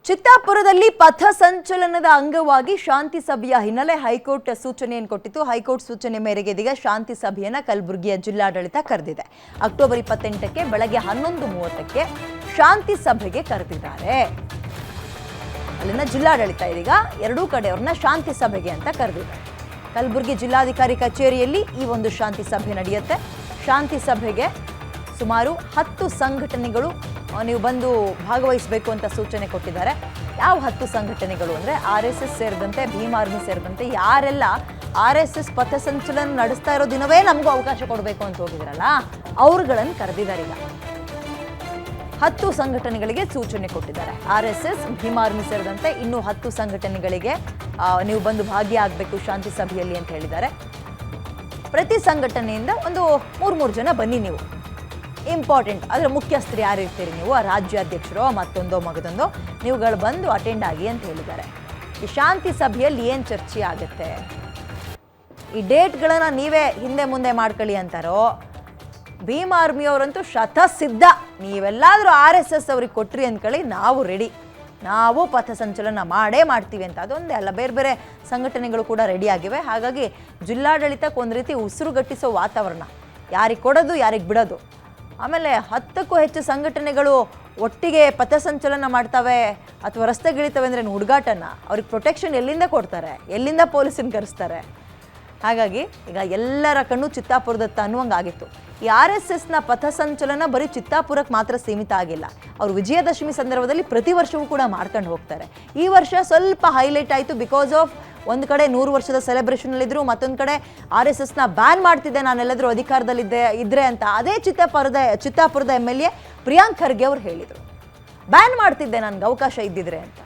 ಚಿತ್ತಾಪುರದಲ್ಲಿ ಪಥಸಂಚಲನದ ಅಂಗವಾಗಿ ಶಾಂತಿ ಸಭೆಯ ಹಿನ್ನೆಲೆ ಹೈಕೋರ್ಟ್ ಸೂಚನೆಯನ್ನು ಕೊಟ್ಟಿತ್ತು. ಹೈಕೋರ್ಟ್ ಸೂಚನೆ ಮೇರೆಗೆ ಇದೀಗ ಶಾಂತಿ ಸಭೆಯನ್ನು ಕಲಬುರಗಿಯ ಜಿಲ್ಲಾಡಳಿತ ಕರೆದಿದೆ. ಅಕ್ಟೋಬರ್ 28ಕ್ಕೆ ಬೆಳಗ್ಗೆ 11:30ಕ್ಕೆ ಶಾಂತಿ ಸಭೆಗೆ ಕರೆದಿದ್ದಾರೆ. ಅಲ್ಲಿನ ಜಿಲ್ಲಾಡಳಿತ ಇದೀಗ ಎರಡೂ ಕಡೆಯವ್ರನ್ನ ಶಾಂತಿ ಸಭೆಗೆ ಅಂತ ಕರೆದಿದ್ದಾರೆ. ಕಲಬುರಗಿ ಜಿಲ್ಲಾಧಿಕಾರಿ ಕಚೇರಿಯಲ್ಲಿ ಈ ಒಂದು ಶಾಂತಿ ಸಭೆ ನಡೆಯುತ್ತೆ. ಶಾಂತಿ ಸಭೆಗೆ ಸುಮಾರು 10 ಸಂಘಟನೆಗಳು ನೀವು ಬಂದು ಭಾಗವಹಿಸಬೇಕು ಅಂತ ಸೂಚನೆ ಕೊಟ್ಟಿದ್ದಾರೆ. ಯಾವ 10 ಸಂಘಟನೆಗಳು ಅಂದರೆ RSS ಸೇರಿದಂತೆ, ಭೀಮ್ ಆರ್ಮಿ ಸೇರಿದಂತೆ ಯಾರೆಲ್ಲ RSS ಪಥಸಂಚಲನ ನಡೆಸ್ತಾ ಇರೋ ದಿನವೇ ನಮಗೂ ಅವಕಾಶ ಕೊಡಬೇಕು ಅಂತ ಹೋಗಿದ್ರಲ್ಲ, ಅವ್ರುಗಳನ್ನು ಕರೆದಿದ್ದಾರೆ. ಈಗ 10 ಸಂಘಟನೆಗಳಿಗೆ ಸೂಚನೆ ಕೊಟ್ಟಿದ್ದಾರೆ. RSS, ಭೀಮ್ ಆರ್ಮಿ ಸೇರಿದಂತೆ ಇನ್ನೂ 10 ಸಂಘಟನೆಗಳಿಗೆ ನೀವು ಬಂದು ಭಾಗಿಯಾಗಬೇಕು ಶಾಂತಿ ಸಭೆಯಲ್ಲಿ ಅಂತ ಹೇಳಿದ್ದಾರೆ. ಪ್ರತಿ ಸಂಘಟನೆಯಿಂದ ಒಂದು 3 ಜನ ಬನ್ನಿ. ನೀವು ಇಂಪಾರ್ಟೆಂಟ್ ಅದರ ಮುಖ್ಯಸ್ಥರು ಯಾರು ಇರ್ತೀರಿ, ನೀವು ರಾಜ್ಯಾಧ್ಯಕ್ಷರೋ ಮತ್ತೊಂದೋ ಮಗದೊಂದೋ, ನೀವುಗಳು ಬಂದು ಅಟೆಂಡ್ ಆಗಿ ಅಂತ ಹೇಳಿದ್ದಾರೆ. ಈ ಶಾಂತಿ ಸಭೆಯಲ್ಲಿ ಏನು ಚರ್ಚೆ ಆಗುತ್ತೆ, ಈ ಡೇಟ್ಗಳನ್ನು ನೀವೇ ಹಿಂದೆ ಮುಂದೆ ಮಾಡ್ಕೊಳ್ಳಿ ಅಂತಾರೋ, ಭೀಮ್ ಆರ್ಮಿಯವರಂತೂ ಶತಸಿದ್ಧ, ನೀವೆಲ್ಲಾದರೂ RSS ಅವ್ರಿಗೆ ಕೊಟ್ರಿ ಅಂದ್ಕೊಳ್ಳಿ, ನಾವು ರೆಡಿ, ನಾವು ಪಥಸಂಚಲನ ಮಾಡೇ ಮಾಡ್ತೀವಿ ಅಂತ. ಅದೊಂದೇ ಅಲ್ಲ, ಬೇರೆ ಬೇರೆ ಸಂಘಟನೆಗಳು ಕೂಡ ರೆಡಿ ಆಗಿವೆ. ಹಾಗಾಗಿ ಜಿಲ್ಲಾಡಳಿತಕ್ಕೆ ಒಂದು ರೀತಿ ಉಸಿರುಗಟ್ಟಿಸೋ ವಾತಾವರಣ, ಯಾರಿಗೆ ಕೊಡೋದು ಯಾರಿಗೆ ಬಿಡೋದು. ಆಮೇಲೆ 10ಕ್ಕೂ ಹೆಚ್ಚು ಸಂಘಟನೆಗಳು ಒಟ್ಟಿಗೆ ಪಥಸಂಚಲನ ಮಾಡ್ತವೆ ಅಥವಾ ರಸ್ತೆಗಿಳಿತವೆ ಅಂದರೆ ಹುಡುಗಾಟನ, ಅವ್ರಿಗೆ ಪ್ರೊಟೆಕ್ಷನ್ ಎಲ್ಲಿಂದ ಕೊಡ್ತಾರೆ, ಎಲ್ಲಿಂದ ಪೊಲೀಸನ್ನು ಕರೆಸ್ತಾರೆ. ಹಾಗಾಗಿ ಈಗ ಎಲ್ಲರ ಕಣ್ಣು ಚಿತ್ತಾಪುರದತ್ತ ಅನ್ನುವಂಗಾಗಿತ್ತು. ಈ RSSನ ಪಥಸಂಚಲನ ಬರೀ ಚಿತ್ತಾಪುರಕ್ಕೆ ಮಾತ್ರ ಸೀಮಿತ ಆಗಿಲ್ಲ. ಅವರು ವಿಜಯದಶಮಿ ಸಂದರ್ಭದಲ್ಲಿ ಪ್ರತಿ ವರ್ಷವೂ ಕೂಡ ಮಾಡ್ಕೊಂಡು ಹೋಗ್ತಾರೆ. ಈ ವರ್ಷ ಸ್ವಲ್ಪ ಹೈಲೈಟ್ ಆಯಿತು. ಬಿಕಾಸ್ ಆಫ್ ಒಂದು ಕಡೆ 100 ವರ್ಷದ ಸೆಲೆಬ್ರೇಷನಲ್ಲಿದ್ದರು, ಮತ್ತೊಂದು ಕಡೆ RSSನ ಬ್ಯಾನ್ ಮಾಡ್ತಿದ್ದೆ ನಾನೆಲ್ಲಾದರೂ ಇದ್ರೆ ಅಂತ ಅದೇ ಚಿತ್ತಾಪುರದ MLA ಪ್ರಿಯಾಂಕ್ ಖರ್ಗೆ ಅವರು ಹೇಳಿದರು. ಬ್ಯಾನ್ ಮಾಡ್ತಿದ್ದೆ ನನಗೆ ಅವಕಾಶ ಇದ್ದಿದ್ರೆ ಅಂತ.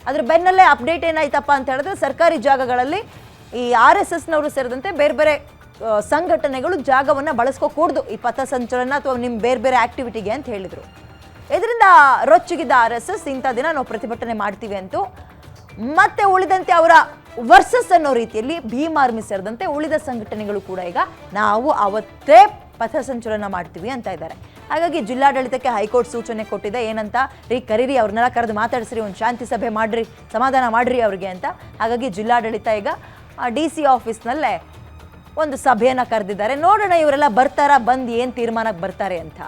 ಅದ್ರ ಬೆನ್ನಲ್ಲೇ ಅಪ್ಡೇಟ್ ಏನಾಯ್ತಪ್ಪ ಅಂತ ಹೇಳಿದ್ರೆ, ಸರ್ಕಾರಿ ಜಾಗಗಳಲ್ಲಿ ಈ RSSನವರು ಸೇರಿದಂತೆ ಬೇರೆ ಬೇರೆ ಸಂಘಟನೆಗಳು ಜಾಗವನ್ನು ಬಳಸ್ಕೋಕೂಡ್ದು ಈ ಪಥಸಂಚಲನ ಅಥವಾ ನಿಮ್ಮ ಬೇರೆ ಬೇರೆ ಆ್ಯಕ್ಟಿವಿಟಿಗೆ ಅಂತ ಹೇಳಿದರು. ಇದರಿಂದ ರೊಚ್ಚಿಗಿದ್ದ RSS ಇಂಥ ದಿನ ನಾವು ಪ್ರತಿಭಟನೆ ಮಾಡ್ತೀವಿ ಅಂತೂ, ಮತ್ತೆ ಉಳಿದಂತೆ ಅವರ ವರ್ಸಸ್ ಅನ್ನೋ ರೀತಿಯಲ್ಲಿ ಭೀಮ್ ಆರ್ಮಿ ಸೇರಿದಂತೆ ಉಳಿದ ಸಂಘಟನೆಗಳು ಕೂಡ ಈಗ ನಾವು ಅವತ್ತೇ ಪಥಸಂಚಲನ ಮಾಡ್ತೀವಿ ಅಂತ ಇದ್ದಾರೆ. ಹಾಗಾಗಿ ಜಿಲ್ಲಾಡಳಿತಕ್ಕೆ ಹೈಕೋರ್ಟ್ ಸೂಚನೆ ಕೊಟ್ಟಿದೆ. ಏನಂತ, ಕರೀರಿ, ಅವ್ರನ್ನೆಲ್ಲ ಕರೆದು ಮಾತಾಡಿಸ್ರಿ, ಒಂದು ಶಾಂತಿ ಸಭೆ ಮಾಡ್ರಿ, ಸಮಾಧಾನ ಮಾಡ್ರಿ ಅವ್ರಿಗೆ ಅಂತ. ಹಾಗಾಗಿ ಜಿಲ್ಲಾಡಳಿತ ಈಗ DC ಆಫೀಸ್ನಲ್ಲೇ ಒಂದು ಸಭೆಯನ್ನು ಕರೆದಿದ್ದಾರೆ. ನೋಡೋಣ ಇವರೆಲ್ಲ ಬರ್ತಾರಾ, ಬಂದು ಏನು ತೀರ್ಮಾನಕ್ಕೆ ಬರ್ತಾರೆ ಅಂತ.